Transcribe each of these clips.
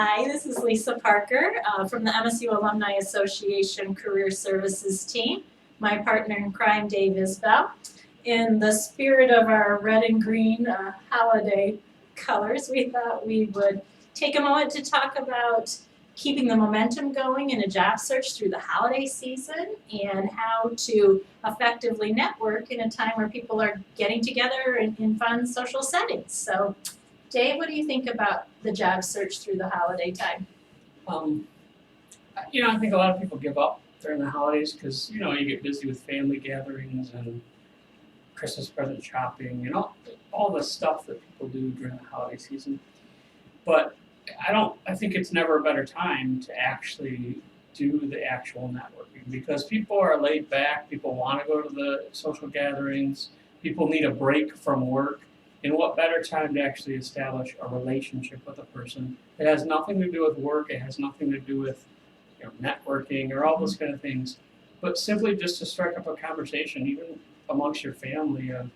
Hi, this is Lisa Parker from the MSU Alumni Association Career Services team. My partner in crime, Dave Isbell. In the spirit of our red and green holiday colors, we thought we would take a moment to talk about keeping the momentum going in a job search through the holiday season and how to effectively network in a time where people are getting together in fun social settings. So, Dave, what do you think about the job search through the holiday time? I think a lot of people give up during the holidays because, you get busy with family gatherings and Christmas present shopping and all the stuff that people do during the holiday season. But I think it's never a better time to actually do the actual networking because people are laid back, people want to go to the social gatherings, people need a break from work. And what better time to actually establish a relationship with a person? It has nothing to do with work, it has nothing to do with networking or all those kind of things, but simply just to strike up a conversation, even amongst your family of,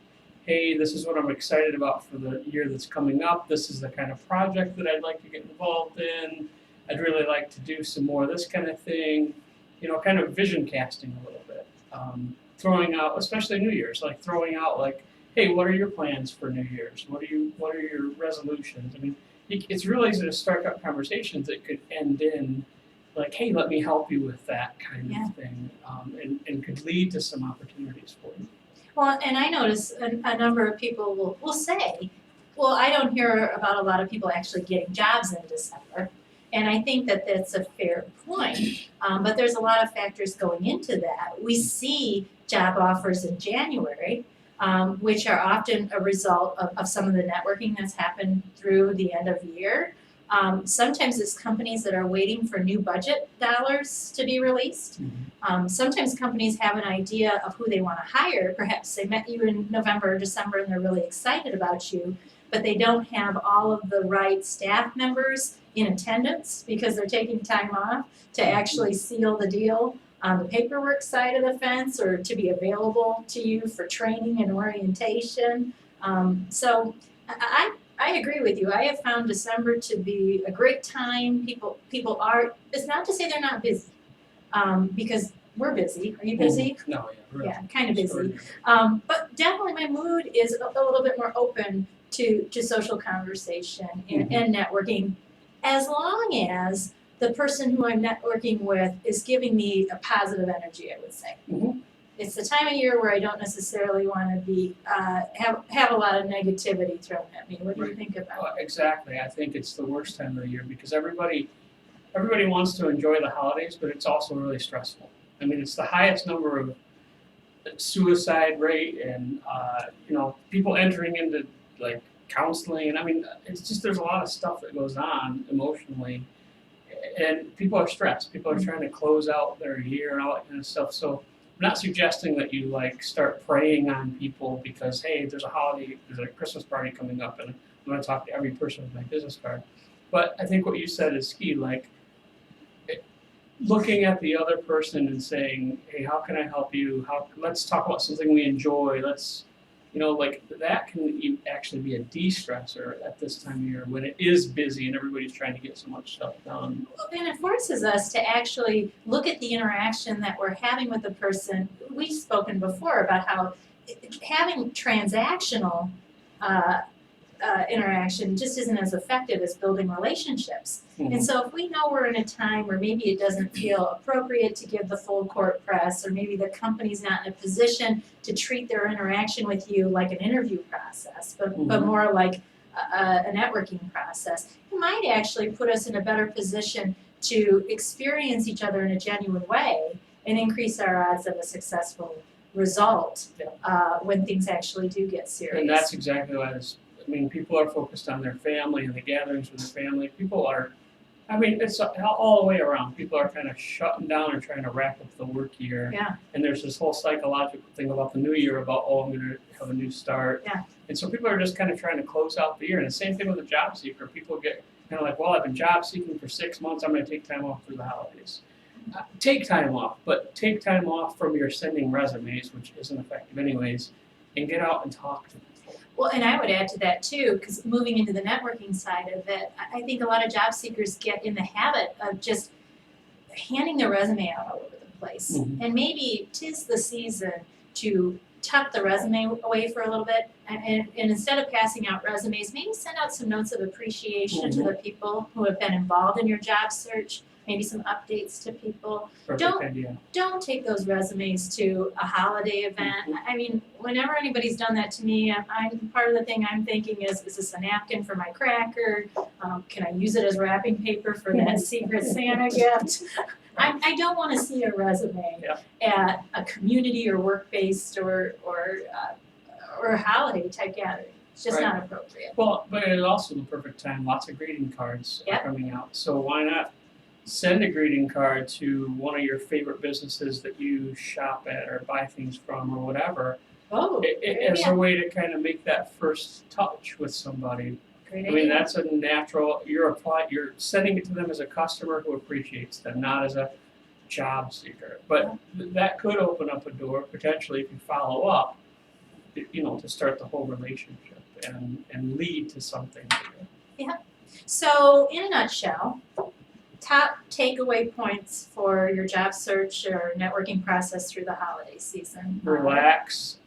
hey, this is what I'm excited about for the year that's coming up. This is the kind of project that I'd like to get involved in. I'd really like to do some more of this kind of thing, kind of vision casting a little bit. Throwing out, especially New Year's, like throwing out like, hey, what are your plans for New Year's? What are your resolutions? I mean, it's really easy to start up conversations that could end in like, hey, let me help you with that kind of thing, and could lead to some opportunities for you. Well, and I notice a number of people will say, well, I don't hear about a lot of people actually getting jobs in December. And I think that that's a fair point. But there's a lot of factors going into that. We see job offers in January, which are often a result of some of the networking that's happened through the end of the year. Sometimes it's companies that are waiting for new budget dollars to be released. Sometimes companies have an idea of who they want to hire. Perhaps they met you in November or December and they're really excited about you, but they don't have all of the right staff members in attendance because they're taking time off to actually seal the deal on the paperwork side of the fence or to be available to you for training and orientation. So I agree with you. I have found December to be a great time. People are, it's not to say they're not busy, because we're busy. Are you busy? No, really. Yeah, kind of busy. But definitely my mood is a little bit more open to social conversation and networking, as long as the person who I'm networking with is giving me a positive energy, I would say. It's the time of year where I don't necessarily want to be have a lot of negativity thrown at me. What do you think about it? Exactly. I think it's the worst time of the year because everybody wants to enjoy the holidays, but it's also really stressful. I mean, it's the highest number of suicide rate and people entering into like counseling, and I mean, it's just there's a lot of stuff that goes on emotionally, and people are stressed. People are trying to close out their year and all that kind of stuff. So I'm not suggesting that you like start preying on people because hey, there's a Christmas party coming up, and I'm going to talk to every person with my business card. But I think what you said is key. Like looking at the other person and saying, hey, how can I help you? Let's talk about something we enjoy. Let's like that can actually be a de-stressor at this time of year when it is busy and everybody's trying to get so much stuff done. Well, then it forces us to actually look at the interaction that we're having with the person. We've spoken before about how having transactional interaction just isn't as effective as building relationships. And so if we know we're in a time where maybe it doesn't feel appropriate to give the full court press, or maybe the company's not in a position to treat their interaction with you like an interview process, but more like a networking process, it might actually put us in a better position to experience each other in a genuine way and increase our odds of a successful result when things actually do get serious. And that's exactly why people are focused on their family and the gatherings with their family. It's all the way around. People are kind of shutting down and trying to wrap up the work year. Yeah. And there's this whole psychological thing about the new year about, I'm going to have a new start. Yeah. And so people are just kind of trying to close out the year. And the same thing with a job seeker. People get kind of like, well, I've been job seeking for 6 months. I'm going to take time off through the holidays. Take time off, but take time off from your sending resumes, which isn't effective anyways, and get out and talk to people. Well, and I would add to that too, because moving into the networking side of it, I think a lot of job seekers get in the habit of just handing their resume out all over the place. Mhm. And maybe 'tis the season to tuck the resume away for a little bit, and instead of passing out resumes, maybe send out some notes of appreciation to the people who have been involved in your job search, maybe some updates to people. Perfect idea. Don't take those resumes to a holiday event. I mean, whenever anybody's done that to me, I'm part of the thing I'm thinking is this a napkin for my cracker? Can I use it as wrapping paper for that Secret Santa gift? I don't want to see a resume Yeah. at a community or work-based or a holiday type gathering. It's just Right. not appropriate. Well, but it's also the perfect time. Lots of greeting cards Yep. are coming out. So why not send a greeting card to one of your favorite businesses that you shop at or buy things from or whatever, Oh, as yeah, a way to kind of make that first touch with somebody. great I mean, idea. that's a natural. You're sending it to them as a customer who appreciates them, not as a job seeker. But that could open up a door potentially if you follow up, to start the whole relationship and lead to something bigger. So, in a nutshell, top takeaway points for your job search or networking process through the holiday season. Relax,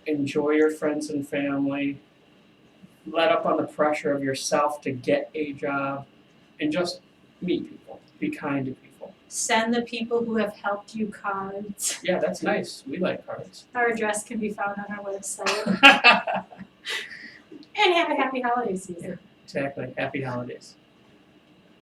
enjoy your friends and family, let up on the pressure of yourself to get a job, and just meet people. Be kind to people. Send the people who have helped you cards. Yeah, that's nice. We like cards. Our address can be found on our website. And have a happy holiday season. Exactly. Happy holidays.